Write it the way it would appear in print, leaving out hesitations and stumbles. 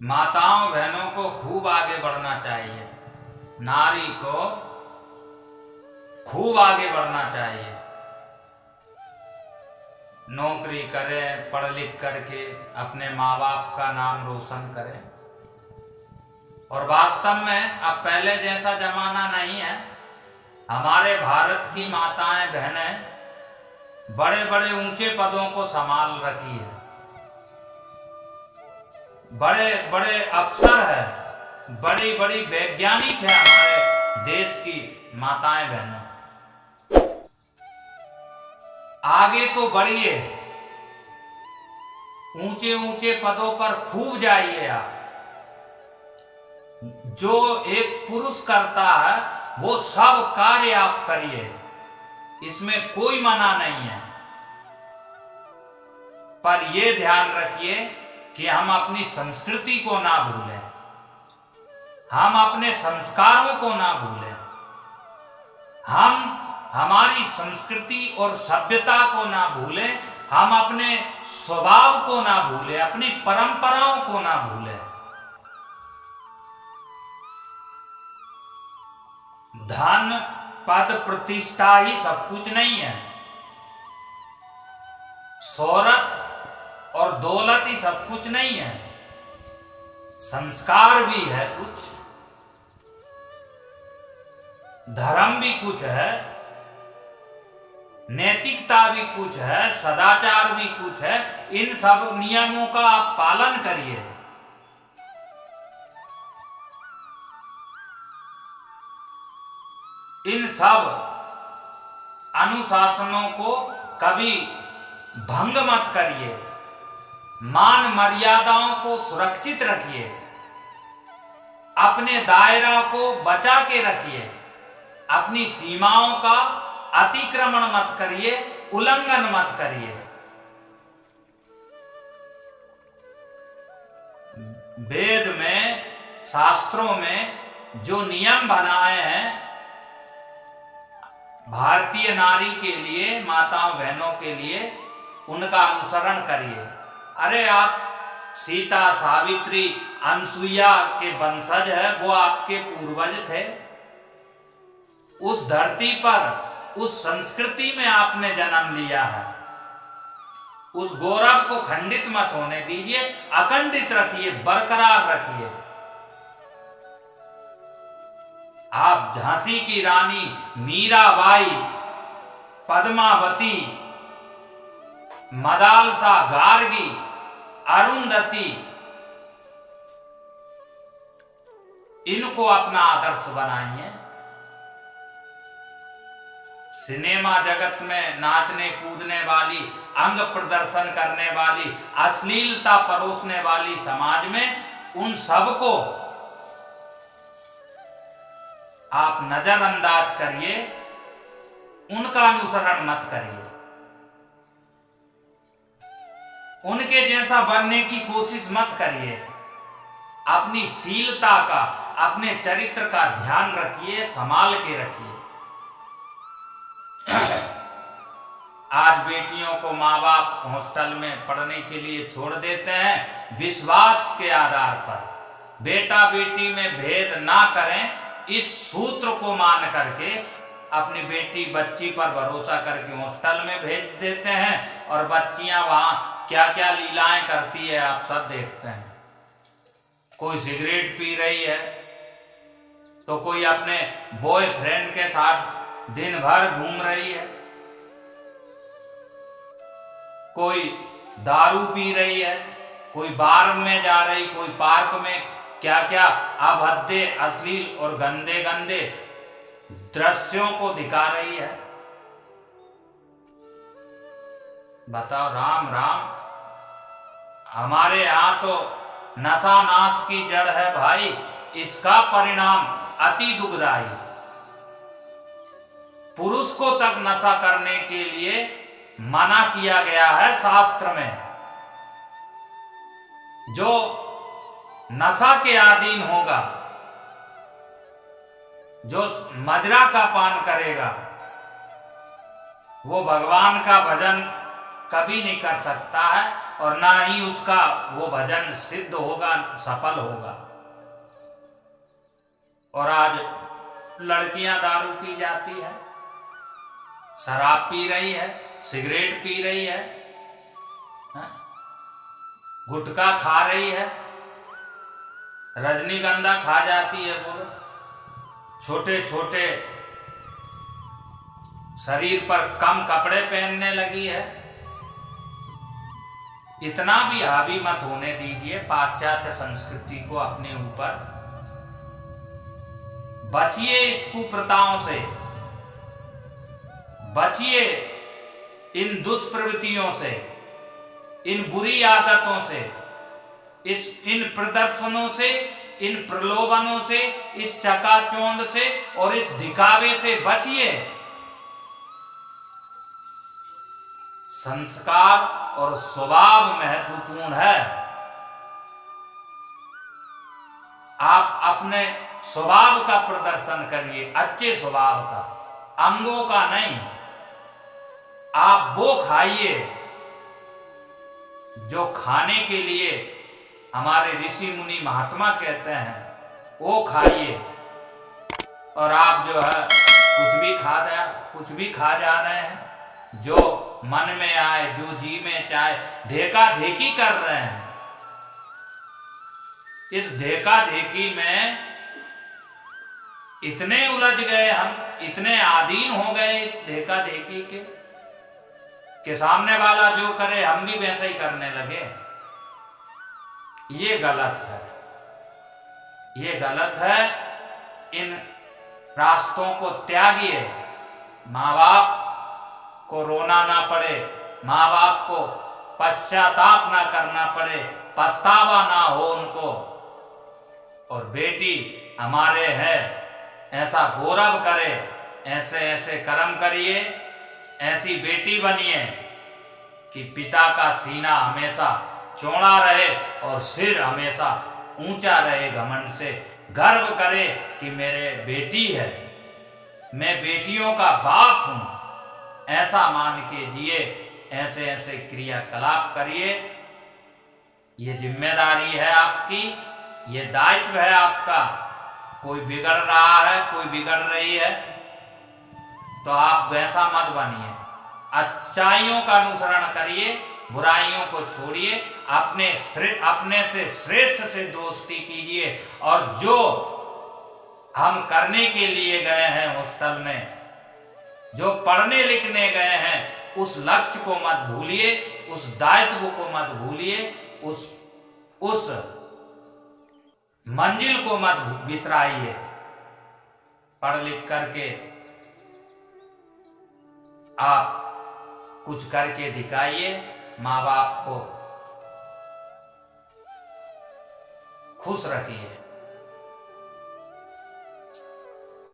माताओं बहनों को खूब आगे बढ़ना चाहिए। नारी को खूब आगे बढ़ना चाहिए। नौकरी करे, पढ़ लिख करके अपने माँ बाप का नाम रोशन करे। और वास्तव में अब पहले जैसा जमाना नहीं है। हमारे भारत की माताएं बहनें बड़े बड़े ऊंचे पदों को संभाल रखी है। बड़े बड़े अफसर है, बड़ी बड़ी वैज्ञानिक है हमारे देश की माताएं बहनें। आगे तो बढ़िए, ऊंचे ऊंचे पदों पर खूब जाइए आप। जो एक पुरुष करता है वो सब कार्य आप करिए, इसमें कोई मना नहीं है। पर यह ध्यान रखिए कि हम अपनी संस्कृति को ना भूलें, हम अपने संस्कारों को ना भूलें, हम हमारी संस्कृति और सभ्यता को ना भूलें, हम अपने स्वभाव को ना भूलें, अपनी परंपराओं को ना भूलें। धन पद प्रतिष्ठा ही सब कुछ नहीं है, शोहरत और दौलत ही सब कुछ नहीं है। संस्कार भी है कुछ, धर्म भी कुछ है, नैतिकता भी कुछ है, सदाचार भी कुछ है। इन सब नियमों का आप पालन करिए। इन सब अनुशासनों को कभी भंग मत करिए। मान मर्यादाओं को सुरक्षित रखिए, अपने दायरा को बचा के रखिए, अपनी सीमाओं का अतिक्रमण मत करिए, उल्लंघन मत करिए। वेद में, शास्त्रों में जो नियम बनाए हैं भारतीय नारी के लिए, माताओं बहनों के लिए, उनका अनुसरण करिए। अरे आप सीता, सावित्री, अनसुईया के वंशज है, वो आपके पूर्वज थे। उस धरती पर, उस संस्कृति में आपने जन्म लिया है। उस गौरव को खंडित मत होने दीजिए, अखंडित रखिए, बरकरार रखिए। आप झांसी की रानी मीराबाई, पद्मावती, मदालसा, गार्गी, अरुंधति, इनको अपना आदर्श बनाइए। सिनेमा जगत में नाचने कूदने वाली, अंग प्रदर्शन करने वाली, अश्लीलता परोसने वाली समाज में उन सबको आप नजरअंदाज करिए, उनका अनुसरण मत करिए, उनके जैसा बनने की कोशिश मत करिए। अपनी शीलता का, अपने चरित्र का ध्यान रखिए, संभाल के रखिए। आज बेटियों को माँ बाप हॉस्टल में पढ़ने के लिए छोड़ देते हैं विश्वास के आधार पर। बेटा बेटी में भेद ना करें, इस सूत्र को मान करके अपनी बेटी बच्ची पर भरोसा करके हॉस्टल में भेज देते हैं और बच्चियां वहां क्या क्या लीलाएं करती है आप सब देखते हैं। कोई सिगरेट पी रही है तो कोई अपने बॉयफ्रेंड के साथ दिन भर घूम रही है, कोई दारू पी रही है, कोई बार में जा रही, कोई पार्क में क्या क्या अभद्दे, अश्लील और गंदे गंदे दृश्यों को दिखा रही है। बताओ, राम राम। हमारे यहाँ तो नशा नाश की जड़ है भाई, इसका परिणाम अति दुखदायी। पुरुष को तक नशा करने के लिए मना किया गया है शास्त्र में। जो नशा के अधीन होगा, जो मदिरा का पान करेगा, वो भगवान का भजन कभी नहीं कर सकता है, और ना ही उसका वो भजन सिद्ध होगा, सफल होगा। और आज लड़कियां दारू पी जाती है, शराब पी रही है, सिगरेट पी रही है, गुटखा खा रही है, रजनीगंधा खा जाती है, बोलो छोटे छोटे शरीर पर कम कपड़े पहनने लगी है। इतना भी हावी मत होने दीजिए पाश्चात्य संस्कृति को अपने ऊपर। बचिए इस कुप्रथाओं से, बचिए इन दुष्प्रवृत्तियों से, इन बुरी आदतों से, इन प्रदर्शनों से, इन प्रलोभनों से, इस चकाचौंध से और इस दिखावे से बचिए। संस्कार और स्वभाव महत्वपूर्ण है। आप अपने स्वभाव का प्रदर्शन करिए, अच्छे स्वभाव का, अंगों का नहीं। आप वो खाइए जो खाने के लिए हमारे ऋषि मुनि महात्मा कहते हैं, वो खाइए। और आप जो है कुछ भी खा जा रहे हैं, जो मन में आए, जो जी में चाहे, ढेका ढेकी कर रहे हैं। इस ढेका ढेकी में इतने उलझ गए हम, इतने आदीन हो गए इस ढेका ढेकी के, कि सामने वाला जो करे हम भी वैसा ही करने लगे। ये गलत है, ये गलत है। इन रास्तों को त्यागिए। माँ बाप को रोना ना पड़े, माँ बाप को पश्चाताप ना करना पड़े, पछतावा ना हो उनको। और बेटी हमारे है ऐसा गौरव करे, ऐसे ऐसे कर्म करिए, ऐसी बेटी बनिए कि पिता का सीना हमेशा चौड़ा रहे और सिर हमेशा ऊंचा रहे। घमंड से गर्व करे कि मेरे बेटी है, मैं बेटियों का बाप हूं, ऐसा मान के जिए। ऐसे ऐसे क्रियाकलाप करिए। ये जिम्मेदारी है आपकी, ये दायित्व है आपका। कोई बिगड़ रहा है, कोई बिगड़ रही है, तो आप वैसा मत बनिए। अच्छाइयों का अनुसरण करिए, बुराइयों को छोड़िए, अपने से श्रेष्ठ से दोस्ती कीजिए। और जो हम करने के लिए गए हैं हॉस्टल में, जो पढ़ने लिखने गए हैं, उस लक्ष्य को मत भूलिए, उस दायित्व को मत भूलिए, उस मंजिल को मत बिसराइए। पढ़ लिख करके आप कुछ करके दिखाइए, माँ बाप को खुश रखिए।